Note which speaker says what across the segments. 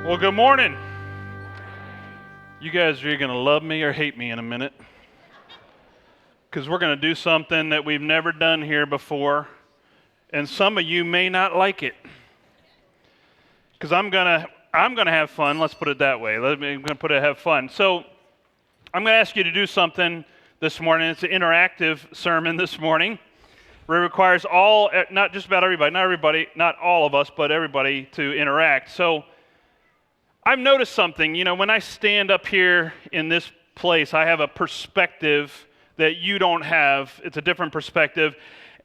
Speaker 1: Well, good morning. You guys are going to love me or hate me in a minute, because we're going to do something that we've never done here before, and some of you may not like it, because I'm gonna have fun. Let's put it that way. I'm gonna have fun. So I'm gonna ask you to do something this morning. It's an interactive sermon this morning. It requires not just about everybody, not all of us, but everybody to interact. So I've noticed something. When I stand up here in this place, I have a perspective that you don't have. It's a different perspective.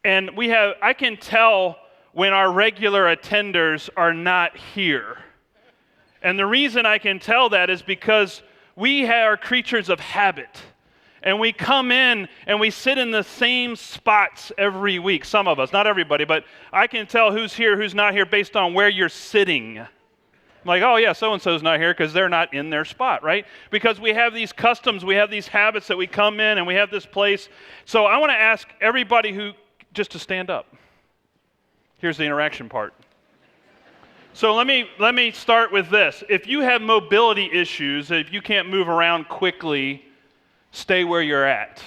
Speaker 1: And I can tell when our regular attenders are not here. And the reason I can tell that is because we are creatures of habit. And we come in and we sit in the same spots every week. Some of us, not everybody, but I can tell who's here, who's not here based on where you're sitting. I'm like, oh yeah, so-and-so's not here because they're not in their spot, right? Because we have these customs, we have these habits that we come in and we have this place. So I want to ask everybody just to stand up. Here's the interaction part. So let me start with this. If you have mobility issues, if you can't move around quickly, stay where you're at.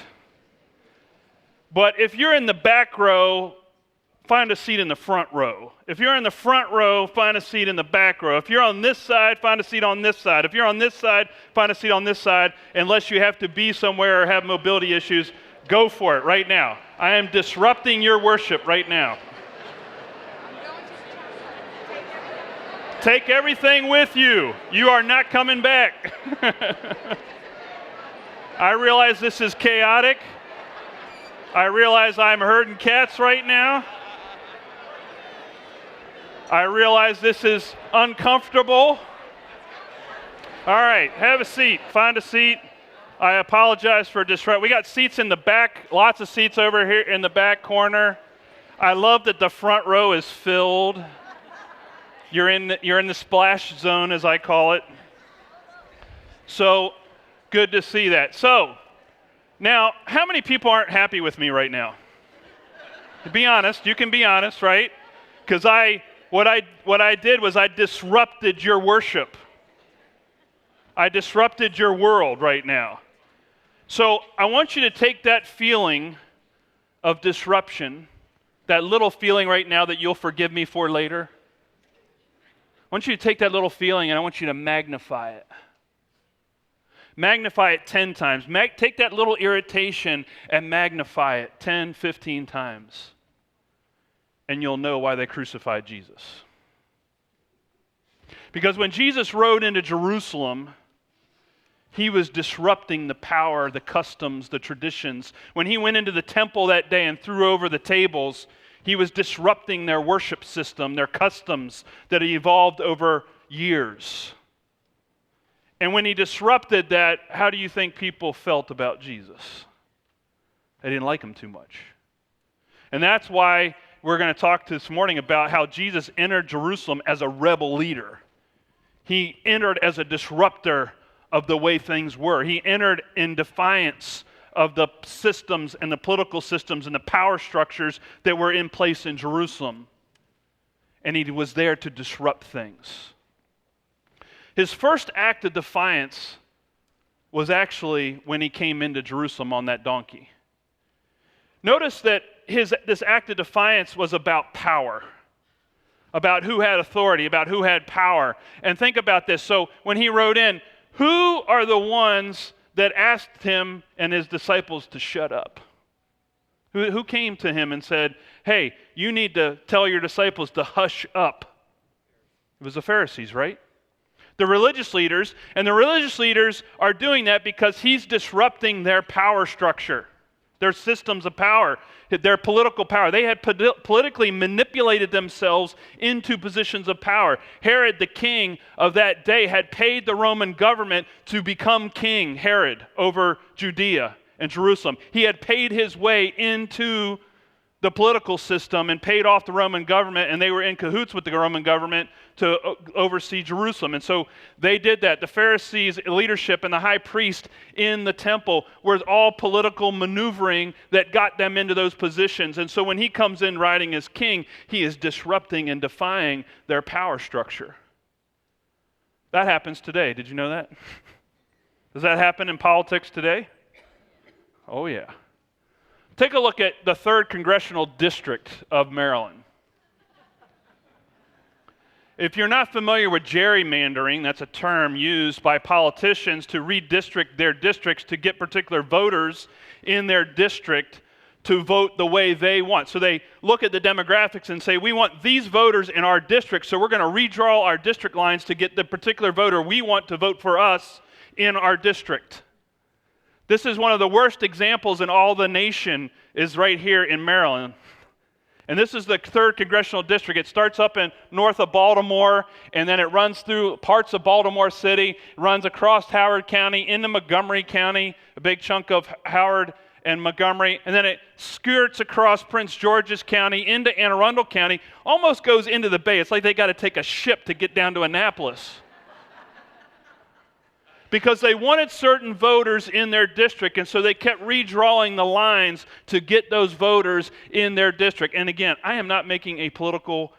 Speaker 1: But if you're in the back row, find a seat in the front row. If you're in the front row, find a seat in the back row. If you're on this side, find a seat on this side. If you're on this side, find a seat on this side. Unless you have to be somewhere or have mobility issues, go for it right now. I am disrupting your worship right now. Take everything with you. You are not coming back. I realize this is chaotic. I realize I'm herding cats right now. I realize this is uncomfortable. All right, have a seat. Find a seat. I apologize for disrupt. We got seats in the back, lots of seats over here in the back corner. I love that the front row is filled. You're in the splash zone, as I call it. So good to see that. So now, how many people aren't happy with me right now? Be honest. You can be honest, right? Because What I did was I disrupted your worship. I disrupted your world right now. So I want you to take that feeling of disruption, that little feeling right now that you'll forgive me for later. I want you to take that little feeling and I want you to magnify it. Magnify it 10 times. Take that little irritation and magnify it 10, 15 times. And you'll know why they crucified Jesus. Because when Jesus rode into Jerusalem, he was disrupting the power, the customs, the traditions. When he went into the temple that day and threw over the tables, he was disrupting their worship system, their customs that had evolved over years. And when he disrupted that, how do you think people felt about Jesus? They didn't like him too much. And that's why we're going to talk this morning about how Jesus entered Jerusalem as a rebel leader. He entered as a disruptor of the way things were. He entered in defiance of the systems and the political systems and the power structures that were in place in Jerusalem. And he was there to disrupt things. His first act of defiance was actually when he came into Jerusalem on that donkey. Notice that this act of defiance was about power, about who had authority, about who had power. And think about this. So when he rode in, who are the ones that asked him and his disciples to shut up? Who came to him and said, hey, you need to tell your disciples to hush up? It was the Pharisees, right? The religious leaders, and the religious leaders are doing that because he's disrupting their power structure, their systems of power, their political power. They had politically manipulated themselves into positions of power. Herod, the king of that day, had paid the Roman government to become king, Herod, over Judea and Jerusalem. He had paid his way into the political system and paid off the Roman government, and they were in cahoots with the Roman government to oversee Jerusalem. And so they did that. The Pharisees' leadership and the high priest in the temple was all political maneuvering that got them into those positions. And so when he comes in riding as king, he is disrupting and defying their power structure. That happens today. Did you know that? Does that happen in politics today? Oh, yeah. Take a look at the 3rd Congressional District of Maryland. If you're not familiar with gerrymandering, that's a term used by politicians to redistrict their districts to get particular voters in their district to vote the way they want. So they look at the demographics and say, we want these voters in our district, so we're going to redraw our district lines to get the particular voter we want to vote for us in our district. This is one of the worst examples in all the nation is right here in Maryland. And this is the 3rd Congressional District. It starts up in north of Baltimore, and then it runs through parts of Baltimore City, runs across Howard County into Montgomery County, a big chunk of Howard and Montgomery, and then it skirts across Prince George's County into Anne Arundel County, almost goes into the bay. It's like they got to take a ship to get down to Annapolis. Because they wanted certain voters in their district, and so they kept redrawing the lines to get those voters in their district. And again, I am not making a political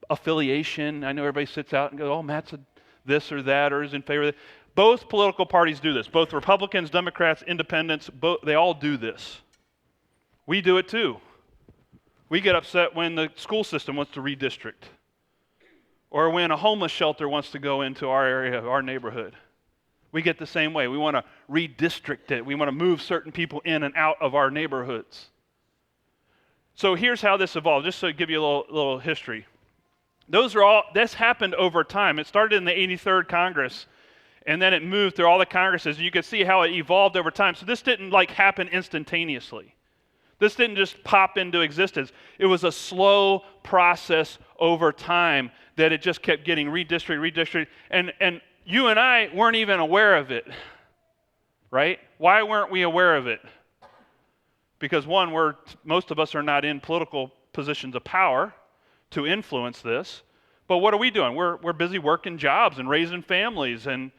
Speaker 1: affiliation. I know everybody sits out and goes, oh, Matt's a this or that or is in favor of that. Both political parties do this. Both Republicans, Democrats, Independents, they all do this. We do it too. We get upset when the school system wants to redistrict, or when a homeless shelter wants to go into our area, our neighborhood. We get the same way. We want to redistrict it. We want to move certain people in and out of our neighborhoods. So here's how this evolved, just to give you a little history. This happened over time. It started in the 83rd Congress, and then it moved through all the Congresses. You can see how it evolved over time. So this didn't happen instantaneously. This didn't just pop into existence. It was a slow process over time that it just kept getting redistricted. And you and I weren't even aware of it, right? Why weren't we aware of it? Because one, most of us are not in political positions of power to influence this. But what are we doing? We're busy working jobs and raising families and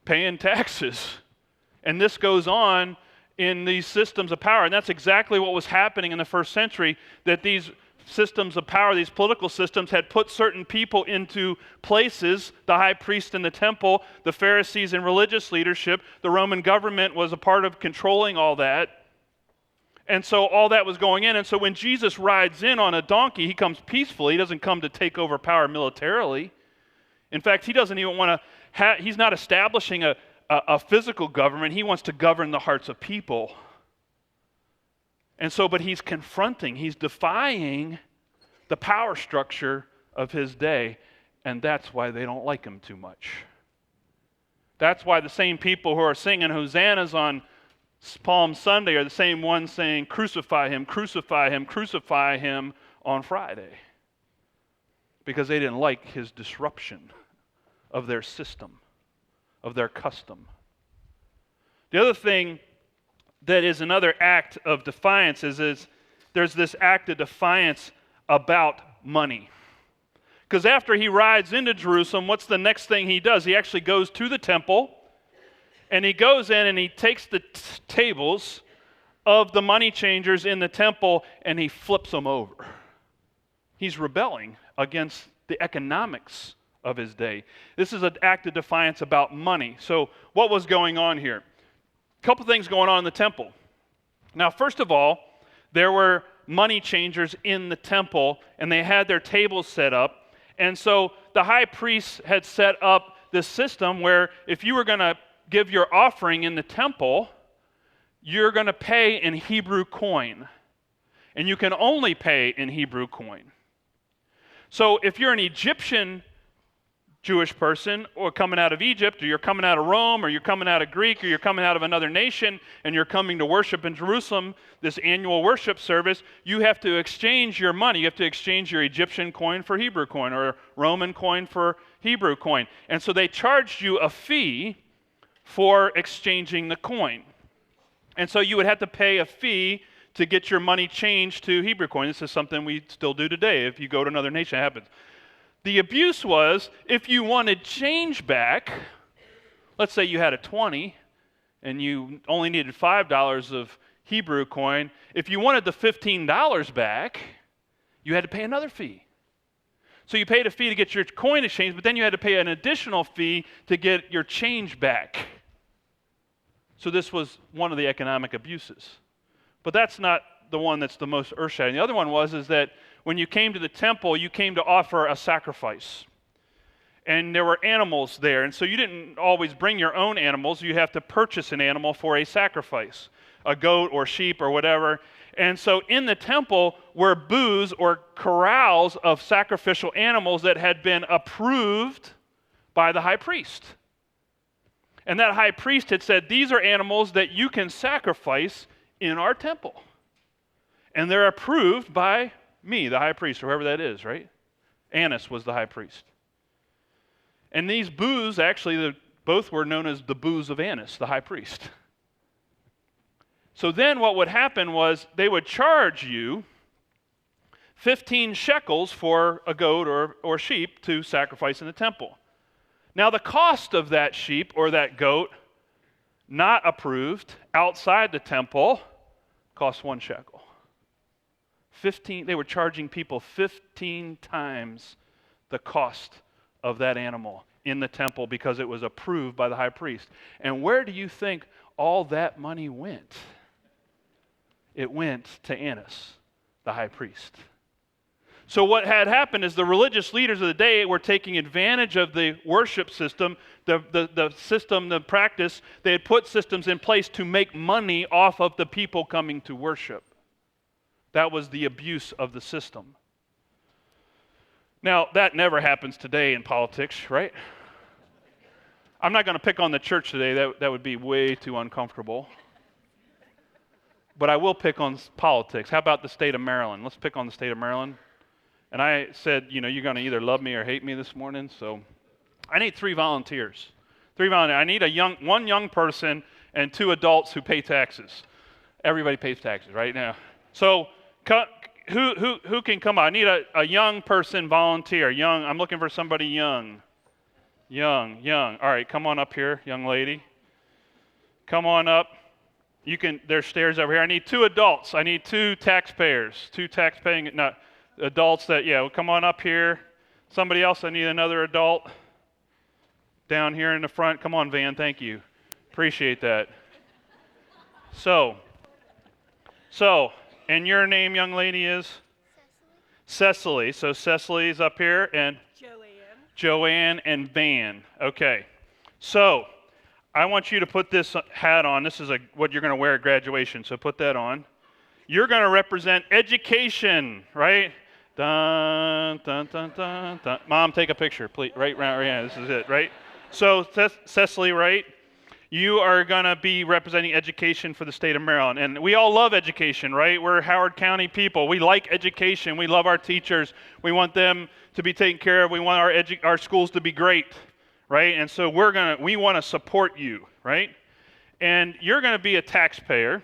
Speaker 1: paying taxes. And this goes on in these systems of power. And that's exactly what was happening in the first century, that these systems of power, these political systems, had put certain people into places, the high priest in the temple, the Pharisees in religious leadership. The Roman government was a part of controlling all that. And so all that was going in. And so when Jesus rides in on a donkey, he comes peacefully. He doesn't come to take over power militarily. In fact, he doesn't even want to, he's not establishing a physical government. He wants to govern the hearts of people. And so, but he's confronting, he's defying the power structure of his day, and that's why they don't like him too much. That's why the same people who are singing hosannas on Palm Sunday are the same ones saying, crucify him, crucify him, crucify him on Friday. Because they didn't like his disruption of their system, of their custom. The other thing that is another act of defiance is there's this act of defiance about money. Because after he rides into Jerusalem, what's the next thing he does? He actually goes to the temple, and he goes in and he takes the tables of the money changers in the temple and he flips them over. He's rebelling against the economics of his day. This is an act of defiance about money. So what was going on here? A couple things going on in the temple. Now, first of all, there were money changers in the temple, and they had their tables set up. And so the high priest had set up this system where if you were going to give your offering in the temple, you're going to pay in Hebrew coin. And you can only pay in Hebrew coin. So if you're an Egyptian Jewish person, or coming out of Egypt, or you're coming out of Rome, or you're coming out of Greek, or you're coming out of another nation, and you're coming to worship in Jerusalem, this annual worship service, you have to exchange your money. You have to exchange your Egyptian coin for Hebrew coin, or Roman coin for Hebrew coin. And so they charged you a fee for exchanging the coin. And so you would have to pay a fee to get your money changed to Hebrew coin. This is something we still do today. If you go to another nation, it happens. The abuse was, if you wanted change back, let's say you had a 20 and you only needed $5 of Hebrew coin. If you wanted the $15 back, you had to pay another fee. So you paid a fee to get your coin exchanged, but then you had to pay an additional fee to get your change back. So this was one of the economic abuses. But that's not the one that's the most earth-shattering. The other one is that when you came to the temple, you came to offer a sacrifice. And there were animals there, and so you didn't always bring your own animals. You have to purchase an animal for a sacrifice, a goat or sheep or whatever. And so in the temple were booths or corrals of sacrificial animals that had been approved by the high priest. And that high priest had said, these are animals that you can sacrifice in our temple. And they're approved by me, the high priest, or whoever that is, right? Annas was the high priest. And these booths, actually, both were known as the booths of Annas, the high priest. So then what would happen was they would charge you 15 shekels for a goat or sheep to sacrifice in the temple. Now the cost of that sheep or that goat, not approved, outside the temple, cost 1 shekel. They were charging people 15 times the cost of that animal in the temple because it was approved by the high priest. And where do you think all that money went? It went to Annas, the high priest. So what had happened is the religious leaders of the day were taking advantage of the worship system, the system, the practice. They had put systems in place to make money off of the people coming to worship. That was the abuse of the system. Now, that never happens today in politics, right? I'm not going to pick on the church today. That would be way too uncomfortable. But I will pick on politics. How about the state of Maryland? Let's pick on the state of Maryland. And I said, you're going to either love me or hate me this morning. So I need 3 volunteers. 3 volunteers. I need one young person and 2 adults who pay taxes. Everybody pays taxes right now. So who can come on? I need a young person volunteer. Young. I'm looking for somebody young. Young. All right, come on up here, young lady. Come on up. There's stairs over here. I need 2 adults. I need 2 taxpayers. 2 taxpaying, not adults come on up here. Somebody else, I need another adult. Down here in the front. Come on, Van, thank you. Appreciate that. So, and your name, young lady, is? Cecily. So Cecily's up here, and? Joanne and Van. Okay. So, I want you to put this hat on. This is what you're going to wear at graduation, so put that on. You're going to represent education, right? Dun, dun, dun, dun, dun. Mom, take a picture, please. Right, yeah, this is it, right? So, Cecily, right? You are going to be representing education for the state of Maryland. And we all love education, right? We're Howard County people. We like education. We love our teachers. We want them to be taken care of. We want our schools to be great, right? And so we want to support you, right? And you're going to be a taxpayer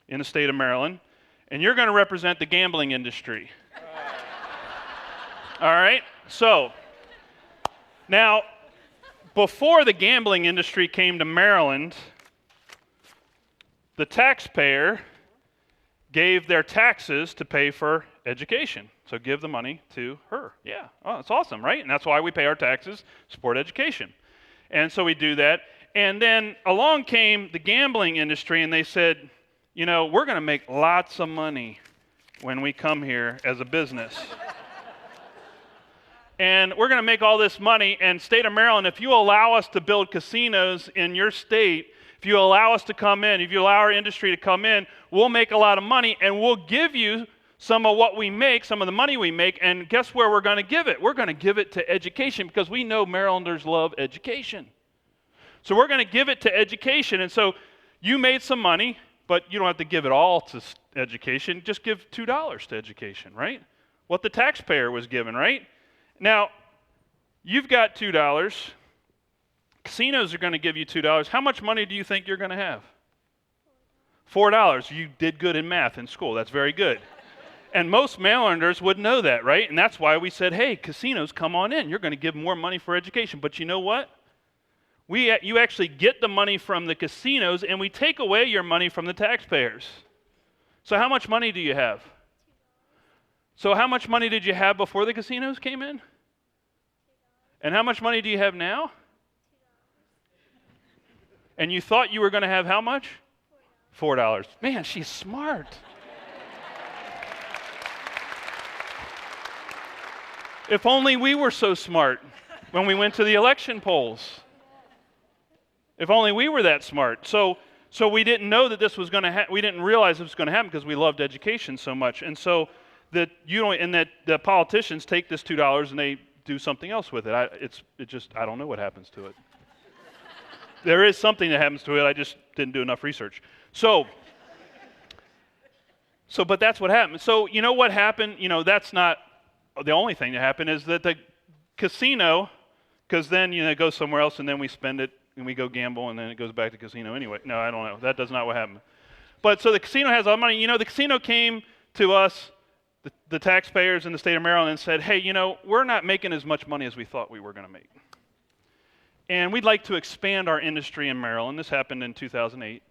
Speaker 1: in the state of Maryland, and you're going to represent the gambling industry. All right? So, now, before the gambling industry came to Maryland, the taxpayer gave their taxes to pay for education. So give the money to her. Yeah. Oh, that's awesome, right? And that's why we pay our taxes, support education. And so we do that. And then along came the gambling industry, and they said, we're going to make lots of money when we come here as a business. And we're going to make all this money, and state of Maryland, if you allow us to build casinos in your state, if you allow us to come in, if you allow our industry to come in, we'll make a lot of money, and we'll give you some of what we make, some of the money we make, and guess where we're going to give it? We're going to give it to education because we know Marylanders love education. So we're going to give it to education, and so you made some money, but you don't have to give it all to education. Just give $2 to education, right? What the taxpayer was given, right? Now, you've got $2. Casinos are going to give you $2. How much money do you think you're going to have? $4. You did good in math in school. That's very good. And most Marylanders would know that, right? And that's why we said, hey, casinos, come on in. You're going to give more money for education. But you know what? You actually get the money from the casinos, and we take away your money from the taxpayers. So how much money do you have? So how much money did you have before the casinos came in? And how much money do you have now? And you thought you were going to have how much? $4. Man, she's smart. If only we were so smart when we went to the election polls. If only we were that smart. So we didn't know that this was going to happen. We didn't realize it was going to happen because we loved education so much. And so that the politicians take this $2 and they do something else with it. I don't know what happens to it. There is something that happens to it. I just didn't do enough research. But that's what happened. So you know what happened? That's not the only thing that happened is that the casino, because then it goes somewhere else and then we spend it and we go gamble and then it goes back to casino anyway. No, I don't know. That does not what happened. But so the casino has all the money. The casino came to us, the taxpayers in the state of Maryland, and said, hey, we're not making as much money as we thought we were going to make. And we'd like to expand our industry in Maryland. This happened in 2008.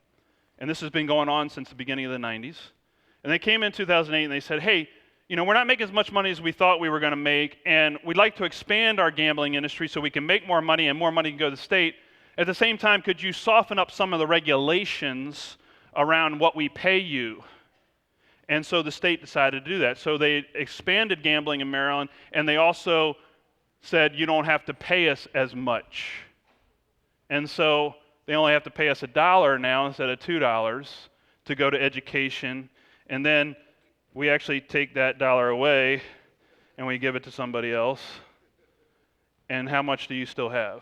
Speaker 1: And this has been going on since the beginning of the 90s. And they came in 2008 and they said, hey, we're not making as much money as we thought we were going to make, and we'd like to expand our gambling industry so we can make more money and more money can go to the state. At the same time, could you soften up some of the regulations around what we pay you? And so the state decided to do that. So they expanded gambling in Maryland, and they also said you don't have to pay us as much. And so they only have to pay us $1 now instead of $2 to go to education. And then we actually take that dollar away and we give it to somebody else. And how much do you still have? $2.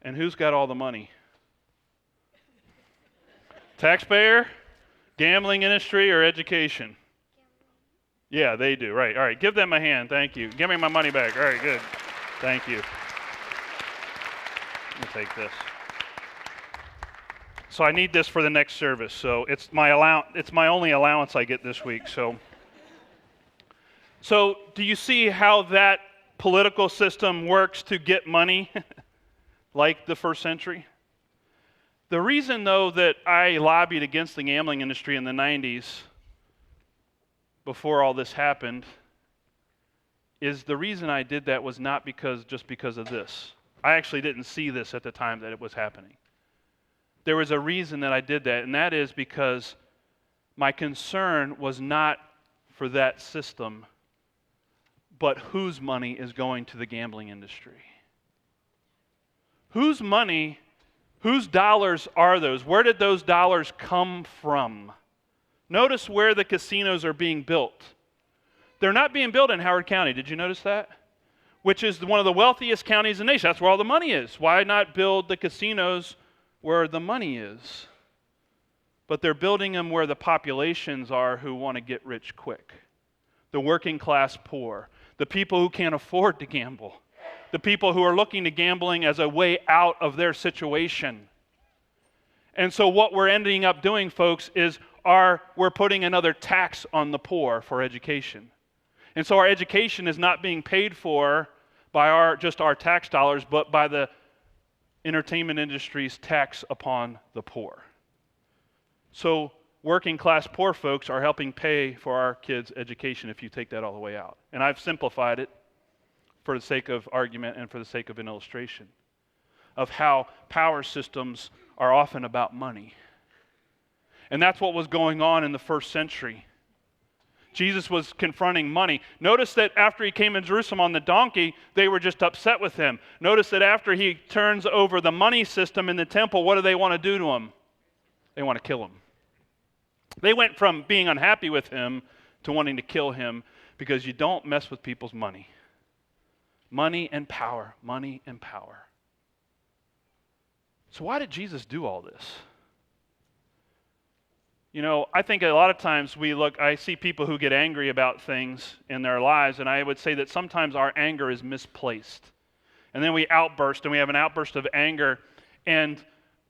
Speaker 1: And who's got all the money? Taxpayer, gambling industry, or education? Yeah, they do. Right. All right. Give them a hand. Thank you. Give me my money back. All right. Good. Thank you. Let me take this. So I need this for the next service. So it's my only allowance I get this week. So do you see how that political system works to get money like the first century? The reason, though, that I lobbied against the gambling industry in the 90s before all this happened is the reason I did that was not just because of this. I actually didn't see this at the time that it was happening. There was a reason that I did that, and that is because my concern was not for that system, but whose money is going to the gambling industry. Whose money, whose dollars are those? Where did those dollars come from? Notice where the casinos are being built. They're not being built in Howard County. Did you notice that? Which is one of the wealthiest counties in the nation. That's where all the money is. Why not build the casinos where the money is? But they're building them where the populations are who want to get rich quick. The working class poor. The people who can't afford to gamble. The people who are looking to gambling as a way out of their situation. And so what we're ending up doing, folks, is we're putting another tax on the poor for education. And so our education is not being paid for by just our tax dollars, but by the entertainment industry's tax upon the poor. So working class poor folks are helping pay for our kids' education if you take that all the way out. And I've simplified it for the sake of argument and for the sake of an illustration of how power systems are often about money. And that's what was going on in the first century. Jesus was confronting money. Notice that after he came in Jerusalem on the donkey, they were just upset with him. Notice that after he turns over the money system in the temple, what do they want to do to him? They want to kill him. They went from being unhappy with him to wanting to kill him because you don't mess with people's money. Money and power. Money and power. So why did Jesus do all this? I think a lot of times I see people who get angry about things in their lives, and I would say that sometimes our anger is misplaced. And then we outburst, and we have an outburst of anger, and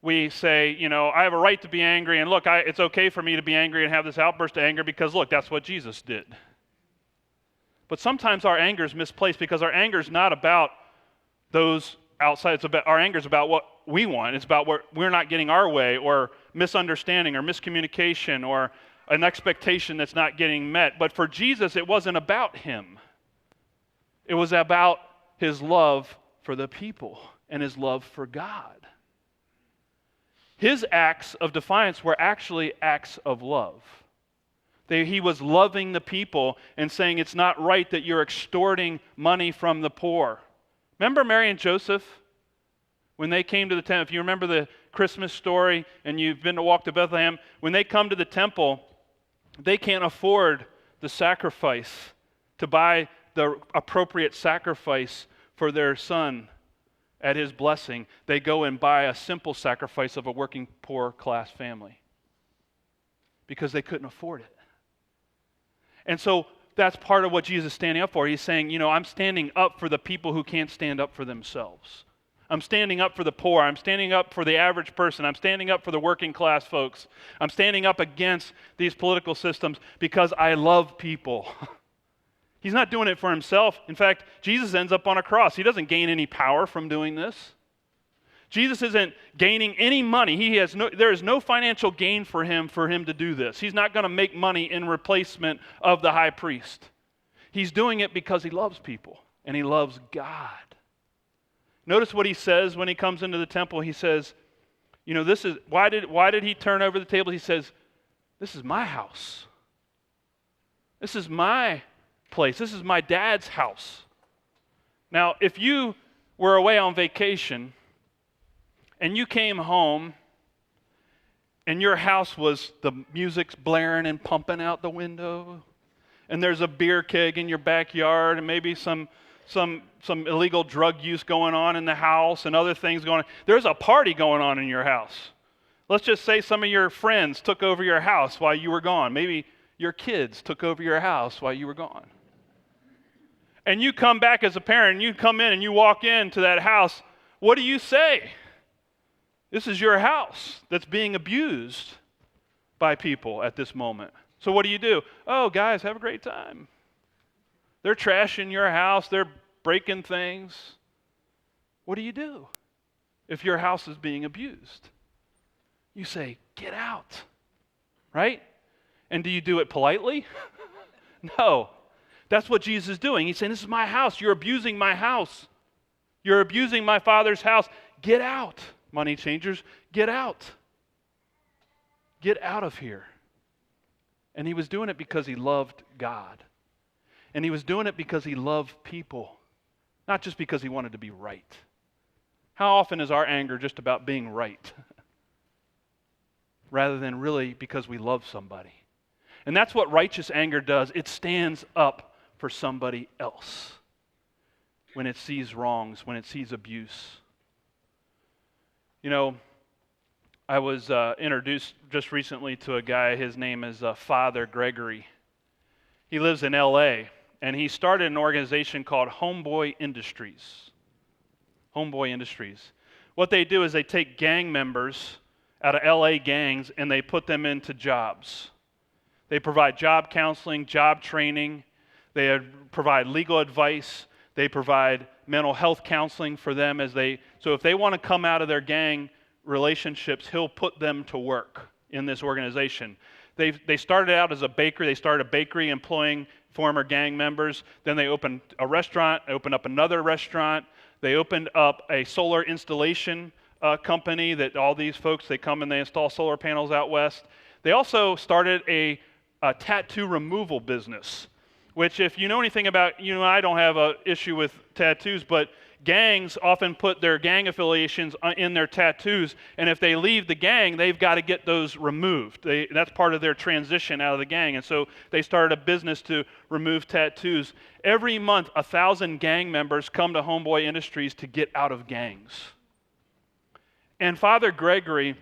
Speaker 1: we say, I have a right to be angry, and look, it's okay for me to be angry and have this outburst of anger because, look, that's what Jesus did. But sometimes our anger is misplaced because our anger is not about those outside. Our anger is about what we want. It's about what we're not getting our way, or misunderstanding, or miscommunication, or an expectation that's not getting met. But for Jesus, it wasn't about him. It was about his love for the people and his love for God. His acts of defiance were actually acts of love. He was loving the people and saying it's not right that you're extorting money from the poor. Remember Mary and Joseph? When they came to the temple, if you remember the Christmas story and you've been to walk to Bethlehem, when they come to the temple, they can't afford the sacrifice to buy the appropriate sacrifice for their son at his blessing. They go and buy a simple sacrifice of a working poor class family because they couldn't afford it. And so that's part of what Jesus is standing up for. He's saying, I'm standing up for the people who can't stand up for themselves. I'm standing up for the poor. I'm standing up for the average person. I'm standing up for the working class folks. I'm standing up against these political systems because I love people. He's not doing it for himself. In fact, Jesus ends up on a cross. He doesn't gain any power from doing this. Jesus isn't gaining any money. There is no financial gain for him to do this. He's not going to make money in replacement of the high priest. He's doing it because he loves people and he loves God. Notice what he says when he comes into the temple. He says, this is why did he turn over the table? He says, this is my house. This is my place. This is my dad's house. Now, if you were away on vacation and you came home and your house was, the music's blaring and pumping out the window, and there's a beer keg in your backyard, and maybe some illegal drug use going on in the house and other things going on. There's a party going on in your house. Let's just say some of your friends took over your house while you were gone. Maybe your kids took over your house while you were gone. And you come back as a parent, and you come in and you walk into that house. What do you say? This is your house that's being abused by people at this moment. So what do? Oh, guys, have a great time. They're trashing your house. They're breaking things. What do if your house is being abused? You say, get out, right? And do you do it politely? No. That's what Jesus is doing. He's saying, this is my house. You're abusing my house. You're abusing my Father's house. Get out, money changers. Get out. Get out of here. And he was doing it because he loved God. And he was doing it because he loved people, not just because he wanted to be right. How often is our anger just about being right rather than really because we love somebody? And that's what righteous anger does. It stands up for somebody else when it sees wrongs, when it sees abuse. I was introduced just recently to a guy. His name is Father Gregory. He lives in L.A., and he started an organization called Homeboy Industries. Homeboy Industries. What they do is they take gang members out of L.A. gangs and they put them into jobs. They provide job counseling, job training. They provide legal advice. They provide mental health counseling for them so if they want to come out of their gang relationships, he'll put them to work in this organization. They started out as a bakery. They started a bakery employing former gang members. Then they opened a restaurant, opened up another restaurant. They opened up a solar installation company that all these folks, they come and they install solar panels out west. They also started a tattoo removal business, which if you know anything about, I don't have an issue with tattoos, but gangs often put their gang affiliations in their tattoos, and if they leave the gang, they've got to get those removed. That's part of their transition out of the gang, and so they started a business to remove tattoos. Every month, 1,000 gang members come to Homeboy Industries to get out of gangs. And Father Gregory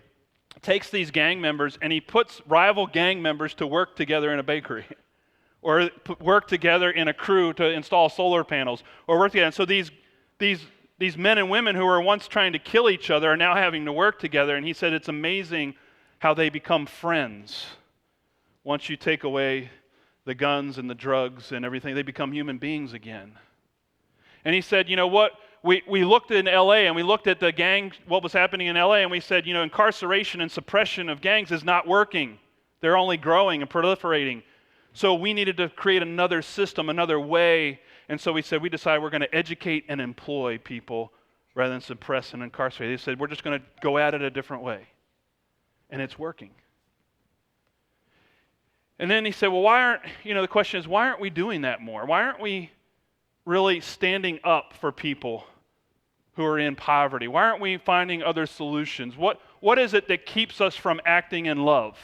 Speaker 1: takes these gang members and he puts rival gang members to work together in a bakery or work together in a crew to install solar panels or work together. And so these These men and women who were once trying to kill each other are now having to work together. And he said it's amazing how they become friends. Once you take away the guns and the drugs and everything, they become human beings again. And he said, you know what? We looked in LA and we looked at the gang, what was happening in LA, and we said, you know, incarceration and suppression of gangs is not working. They're only growing and proliferating. So we needed to create another system, another way. And so we said, we decided we're going to educate and employ people rather than suppress and incarcerate. They said, we're just going to go at it a different way. And it's working. And then he said, well, the question is, why aren't we doing that more? Why aren't we really standing up for people who are in poverty? Why aren't we finding other solutions? What is it that keeps us from acting in love?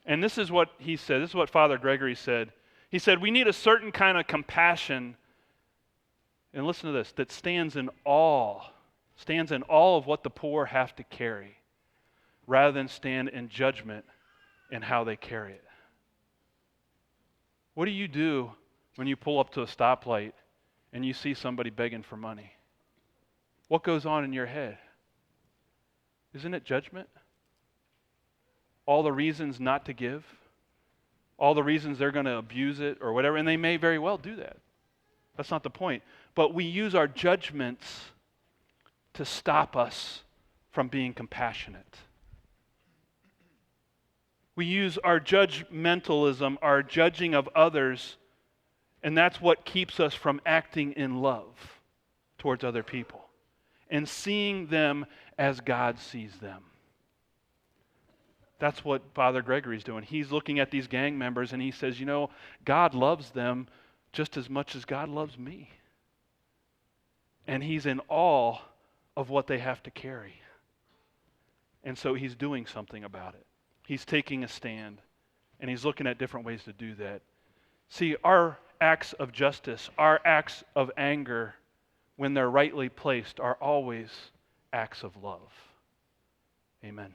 Speaker 1: And this is what he said. This is what Father Gregory said. He said, we need a certain kind of compassion, and listen to this, that stands in awe of what the poor have to carry, rather than stand in judgment in how they carry it. What do you do when you pull up to a stoplight and you see somebody begging for money? What goes on in your head? Isn't it judgment? All the reasons not to give? All the reasons they're going to abuse it or whatever, and they may very well do that. That's not the point. But we use our judgments to stop us from being compassionate. We use our judgmentalism, our judging of others, and that's what keeps us from acting in love towards other people and seeing them as God sees them. That's what Father Gregory's doing. He's looking at these gang members and he says, you know, God loves them just as much as God loves me. And he's in awe of what they have to carry. And so he's doing something about it. He's taking a stand, and he's looking at different ways to do that. See, our acts of justice, our acts of anger, when they're rightly placed, are always acts of love. Amen.